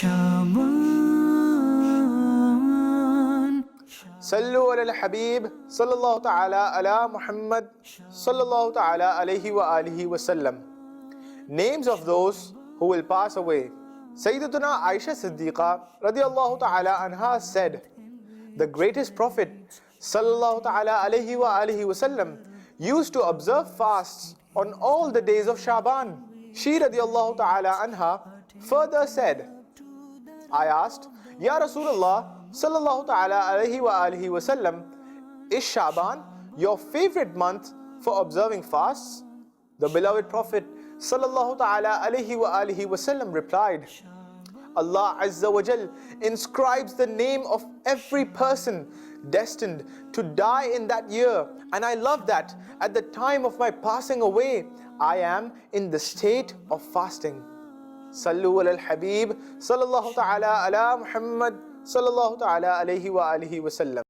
Shaban. Sallu ala al-Habib sallallahu ta'ala ala Muhammad sallallahu ta'ala alayhi wa alihi wa sallam. Names of those who will pass away. Sayyidatuna Aisha Siddiqa radiyallahu ta'ala anha said, the greatest prophet sallallahu ta'ala alayhi wa alihi wa sallam used to observe fasts on all the days of Shaban. She radiyallahu ta'ala anha further said, I asked, Ya Rasulullah sallallahu ta'ala alayhi wa alihi wa sallam, is Shaban your favorite month for observing fasts? The beloved Prophet sallallahu ta'ala alayhi wa alihi wa sallam replied, Allah Azza wa Jal inscribes the name of every person destined to die in that year, and I love that at the time of my passing away, I am in the state of fasting. Sallu ala al-Habib sallallahu ta'ala ala Muhammad sallallahu ta'ala alayhi wa alihi wa sallam.